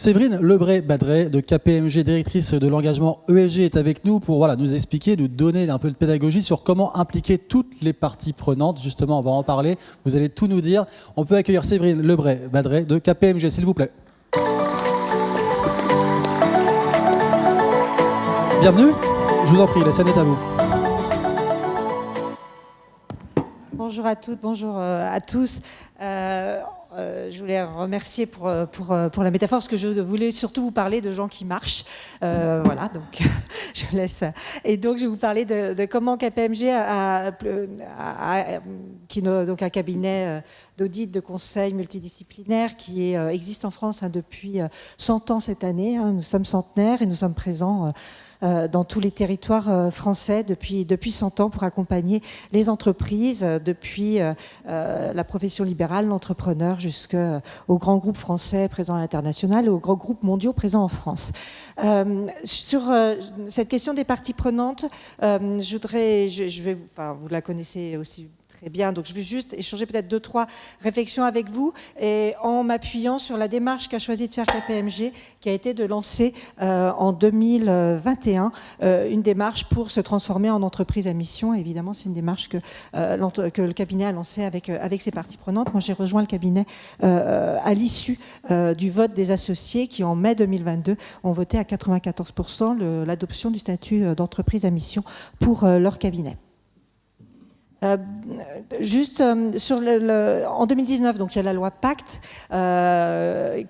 Séverine Lebray-Badret de KPMG, directrice de l'engagement ESG, est avec nous pour nous expliquer, nous donner un peu de pédagogie sur comment impliquer toutes les parties prenantes. Justement, on va en parler, vous allez tout nous dire. On peut accueillir Séverine Lebray-Badret de KPMG, s'il vous plaît. Bienvenue, je vous en prie, la scène est à vous. Bonjour à toutes, bonjour à tous. Je voulais remercier pour la métaphore, parce que je voulais surtout vous parler de gens qui marchent. Voilà, donc je laisse. Et donc, je vais vous parler de comment KPMG qui est donc un cabinet d'audit, de conseil multidisciplinaire qui existe en France depuis 100 ans cette année. Nous sommes centenaires et nous sommes présents dans tous les territoires français depuis 100 ans pour accompagner les entreprises, depuis la profession libérale, l'entrepreneur, jusqu'aux grands groupes français présents à l'international et aux grands groupes mondiaux présents en France. Sur cette question des parties prenantes, vous la connaissez aussi très bien, donc je vais juste échanger peut-être 2-3 réflexions avec vous, et en m'appuyant sur la démarche qu'a choisi de faire KPMG, qui a été de lancer en 2021 une démarche pour se transformer en entreprise à mission. Évidemment, c'est une démarche que le cabinet a lancée avec ses parties prenantes. Moi, j'ai rejoint le cabinet à l'issue du vote des associés qui, en mai 2022, ont voté à 94% l'adoption du statut d'entreprise à mission pour leur cabinet. En 2019, donc il y a la loi Pacte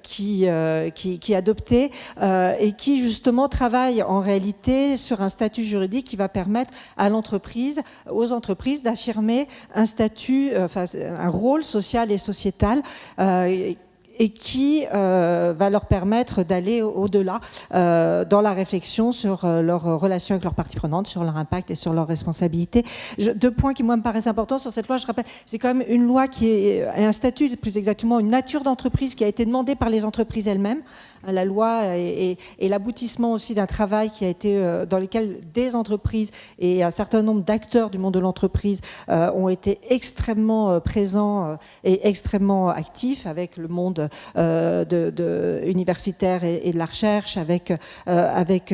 qui est adoptée et qui justement travaille en réalité sur un statut juridique qui va permettre aux entreprises d'affirmer un statut, un rôle social et sociétal et qui va leur permettre d'aller au-delà dans la réflexion sur leur relation avec leurs parties prenantes, sur leur impact et sur leurs responsabilités. 2 points qui, moi, me paraissent importants sur cette loi. Je rappelle, c'est quand même une loi qui est un statut, plus exactement une nature d'entreprise qui a été demandée par les entreprises elles-mêmes. La loi est l'aboutissement aussi d'un travail qui a été dans lequel des entreprises et un certain nombre d'acteurs du monde de l'entreprise ont été extrêmement présents et extrêmement actifs, avec le monde universitaire et de la recherche, avec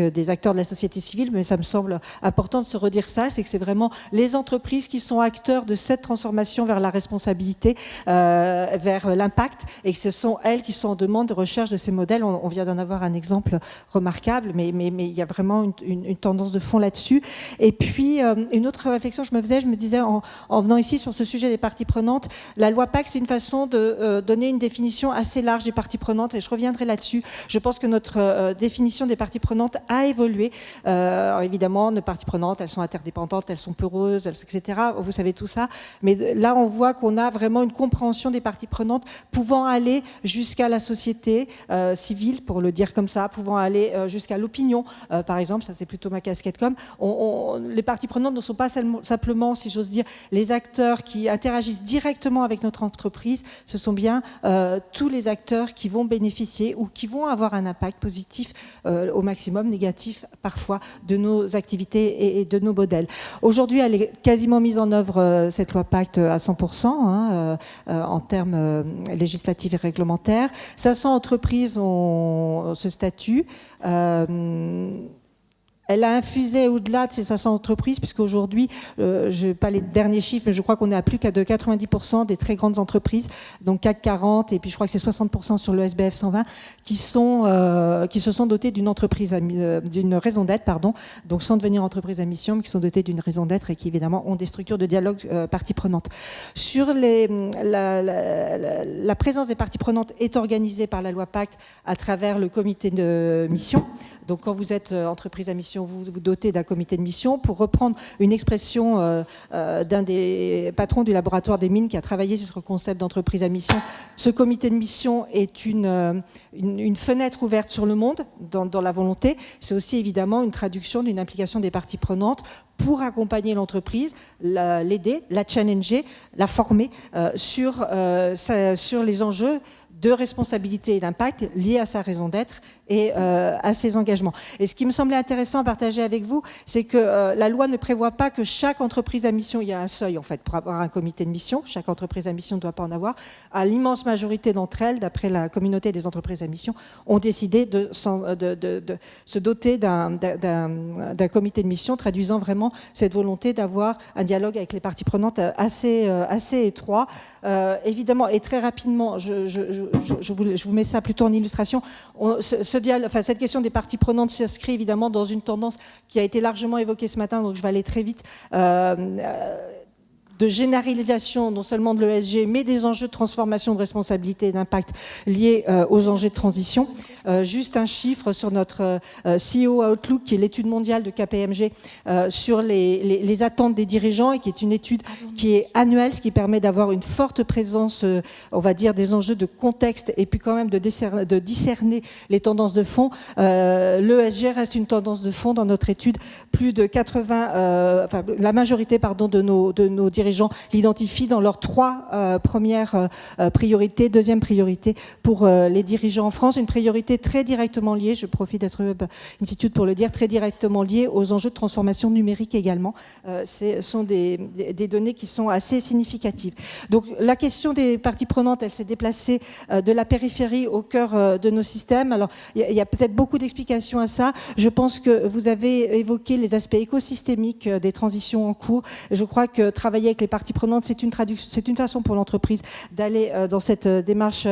des acteurs de la société civile. Mais ça me semble important de se redire ça, c'est que c'est vraiment les entreprises qui sont acteurs de cette transformation vers la responsabilité, vers l'impact, et que ce sont elles qui sont en demande de recherche de ces modèles. On vient d'en avoir un exemple remarquable, mais il y a vraiment une tendance de fond là-dessus. Et puis, une autre réflexion que je me disais en venant ici sur ce sujet des parties prenantes, la loi Pacte, c'est une façon de donner une définition assez large des parties prenantes, et je reviendrai là-dessus. Je pense que notre définition des parties prenantes a évolué. Alors évidemment, nos parties prenantes, elles sont interdépendantes, elles sont peureuses, etc. Vous savez tout ça. Mais là, on voit qu'on a vraiment une compréhension des parties prenantes pouvant aller jusqu'à la société civile, pour le dire comme ça, pouvant aller jusqu'à l'opinion, par exemple. Ça, c'est plutôt ma casquette com. Les parties prenantes ne sont pas simplement, si j'ose dire, les acteurs qui interagissent directement avec notre entreprise. Ce sont bien tous les acteurs qui vont bénéficier ou qui vont avoir un impact positif au maximum, négatif parfois, de nos activités et de nos modèles. Aujourd'hui, elle est quasiment mise en œuvre, cette loi Pacte, à 100% en termes législatifs et réglementaires. 500 entreprises ont ce statut. Elle a infusé au-delà de ces 500 entreprises, puisqu'aujourd'hui, je n'ai pas les derniers chiffres, mais je crois qu'on est à plus de 90% des très grandes entreprises, donc CAC 40, et puis je crois que c'est 60% sur le SBF 120, qui se sont dotés d'une raison d'être, donc sans devenir entreprise à mission, mais qui sont dotés d'une raison d'être et qui évidemment ont des structures de dialogue parties prenantes. Sur la présence des parties prenantes est organisée par la loi Pacte à travers le comité de mission. Donc quand vous êtes entreprise à mission, vous vous dotez d'un comité de mission. Pour reprendre une expression d'un des patrons du laboratoire des mines qui a travaillé sur le concept d'entreprise à mission, ce comité de mission est une fenêtre ouverte sur le monde dans la volonté. C'est aussi évidemment une traduction d'une implication des parties prenantes pour accompagner l'entreprise, l'aider, la challenger, la former sur les enjeux de responsabilité et d'impact liés à sa raison d'être et à ses engagements. Et ce qui me semblait intéressant à partager avec vous, c'est que la loi ne prévoit pas que chaque entreprise à mission, il y a un seuil en fait pour avoir un comité de mission, chaque entreprise à mission ne doit pas en avoir. À l'immense majorité d'entre elles, d'après la communauté des entreprises à mission, ont décidé de se doter d'un comité de mission, traduisant vraiment cette volonté d'avoir un dialogue avec les parties prenantes assez étroit. Évidemment, et très rapidement, je vous mets ça plutôt en illustration, cette question des parties prenantes s'inscrit évidemment dans une tendance qui a été largement évoquée ce matin, donc je vais aller très vite, de généralisation non seulement de l'ESG, mais des enjeux de transformation, de responsabilité et d'impact liés aux enjeux de transition. Juste un chiffre sur notre CEO Outlook, qui est l'étude mondiale de KPMG sur les attentes des dirigeants, et qui est une étude qui est annuelle, ce qui permet d'avoir une forte présence, on va dire, des enjeux de contexte, et puis quand même de discerner les tendances de fond. L'ESG reste une tendance de fond dans notre étude. Plus de 80, la majorité, pardon, de nos dirigeants l'identifient dans leurs 3 premières priorités. Deuxième priorité pour les dirigeants en France, une priorité très directement liée, je profite d'être Hub Institute pour le dire, très directement liée aux enjeux de transformation numérique également. Ce sont des données qui sont assez significatives. Donc la question des parties prenantes, elle s'est déplacée de la périphérie au cœur de nos systèmes. Alors il y a peut-être beaucoup d'explications à ça. Je pense que vous avez évoqué les aspects écosystémiques des transitions en cours. Je crois que travailler avec les parties prenantes, c'est une façon pour l'entreprise d'aller dans cette démarche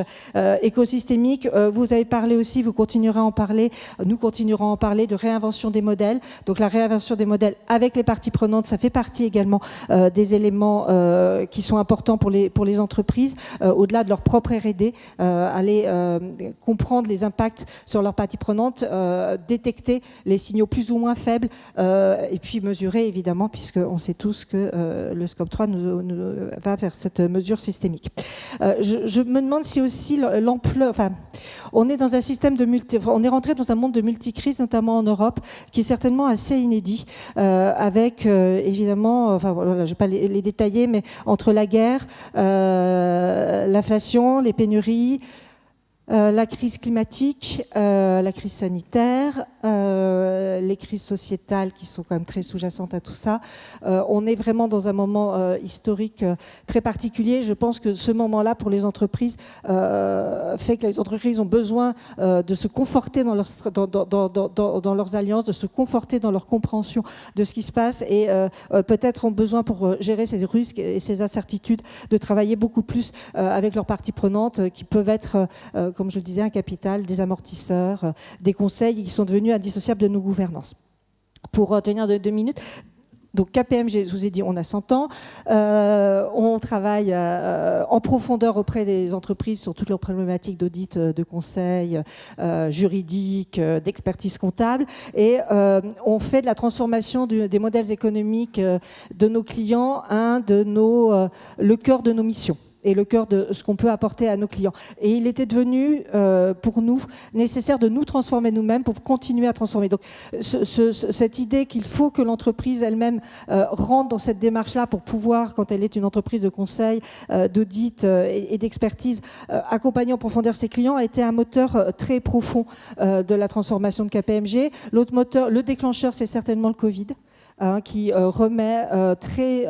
écosystémique. Vous avez parlé aussi, vous continuerez à en parler, nous continuerons à en parler de réinvention des modèles. Donc la réinvention des modèles avec les parties prenantes, ça fait partie également des éléments qui sont importants pour les entreprises, au-delà de leur propre R&D, aller comprendre les impacts sur leurs parties prenantes, détecter les signaux plus ou moins faibles, et puis mesurer évidemment, puisqu'on sait tous que le Scope 3 va vers cette mesure systémique. Je me demande si aussi l'ampleur, on est dans un système on est rentré dans un monde de multicrises, notamment en Europe, qui est certainement assez inédit, avec évidemment, voilà, je ne vais pas les détailler, mais entre la guerre, l'inflation, les pénuries, la crise climatique, la crise sanitaire, les crises sociétales qui sont quand même très sous-jacentes à tout ça. On est vraiment dans un moment historique très particulier. Je pense que ce moment-là, pour les entreprises, fait que les entreprises ont besoin de se conforter dans leurs alliances, de se conforter dans leur compréhension de ce qui se passe, et peut-être ont besoin, pour gérer ces risques et ces incertitudes, de travailler beaucoup plus avec leurs parties prenantes, qui peuvent être comme je le disais, un capital, des amortisseurs, des conseils qui sont devenus indissociables de nos gouvernances. Pour tenir 2 minutes, donc KPMG, je vous ai dit, on a 100 ans. On travaille en profondeur auprès des entreprises sur toutes leurs problématiques d'audit, de conseil, juridique, d'expertise comptable. Et on fait de la transformation des modèles économiques de nos clients le cœur de nos missions et le cœur de ce qu'on peut apporter à nos clients. Et il était devenu, pour nous, nécessaire de nous transformer nous-mêmes pour continuer à transformer. Donc, cette idée qu'il faut que l'entreprise elle-même rentre dans cette démarche-là pour pouvoir, quand elle est une entreprise de conseil, d'audit et d'expertise, accompagner en profondeur ses clients, a été un moteur très profond de la transformation de KPMG. L'autre moteur, le déclencheur, c'est certainement le Covid. Qui remet très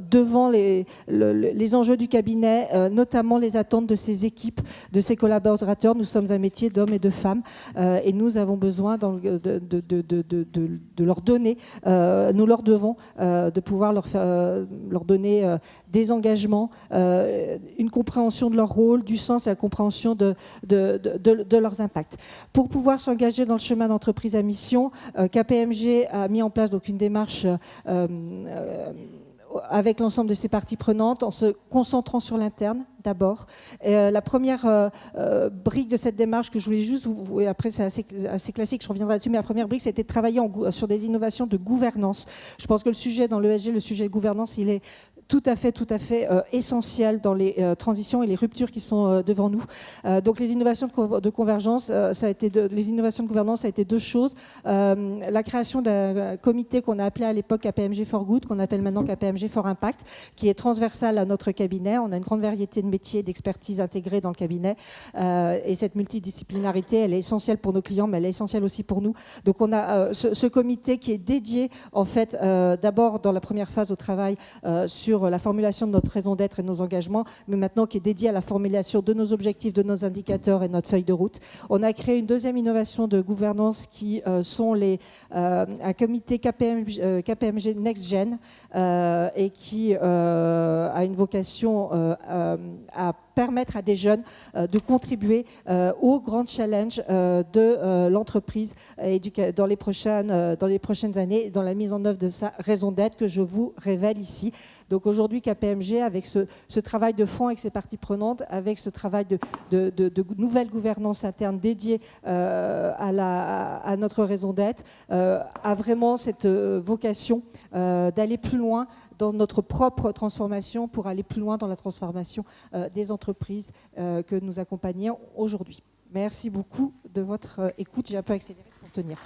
devant les enjeux du cabinet, notamment les attentes de ses équipes, de ses collaborateurs. Nous sommes un métier d'hommes et de femmes, et nous avons besoin de leur donner, nous leur devons de pouvoir leur donner des engagements, une compréhension de leur rôle, du sens et la compréhension de leurs impacts. Pour pouvoir s'engager dans le chemin d'entreprise à mission, KPMG a mis en place donc une démarche avec l'ensemble de ses parties prenantes, en se concentrant sur l'interne d'abord. La première brique de cette démarche que je voulais juste, et après c'est assez classique, je reviendrai là-dessus, mais la première brique, c'était de travailler sur des innovations de gouvernance. Je pense que le sujet dans l'ESG, le sujet de gouvernance, il est tout à fait essentiel dans les transitions et les ruptures qui sont devant nous. Donc les innovations de convergence, les innovations de gouvernance, ça a été deux choses. La création d'un comité qu'on a appelé à l'époque KPMG for Good, qu'on appelle maintenant KPMG for Impact, qui est transversal à notre cabinet. On a une grande variété de métiers, d'expertise intégrée dans le cabinet. Et cette multidisciplinarité, elle est essentielle pour nos clients, mais elle est essentielle aussi pour nous. Donc on a ce comité qui est dédié, en fait, d'abord dans la première phase au travail sur la formulation de notre raison d'être et de nos engagements, mais maintenant qui est dédié à la formulation de nos objectifs, de nos indicateurs et de notre feuille de route. On a créé une deuxième innovation de gouvernance qui sont un comité KPMG Next Gen et qui a une vocation à permettre à des jeunes de contribuer aux grands challenges de l'entreprise dans les prochaines années, dans la mise en œuvre de sa raison d'être que je vous révèle ici. Donc aujourd'hui, KPMG, avec ce travail de fond avec ses parties prenantes, avec ce travail de nouvelle gouvernance interne dédiée à notre raison d'être, a vraiment cette vocation d'aller plus loin dans notre propre transformation pour aller plus loin dans la transformation des entreprises que nous accompagnons aujourd'hui. Merci beaucoup de votre écoute. J'ai un peu accéléré pour tenir.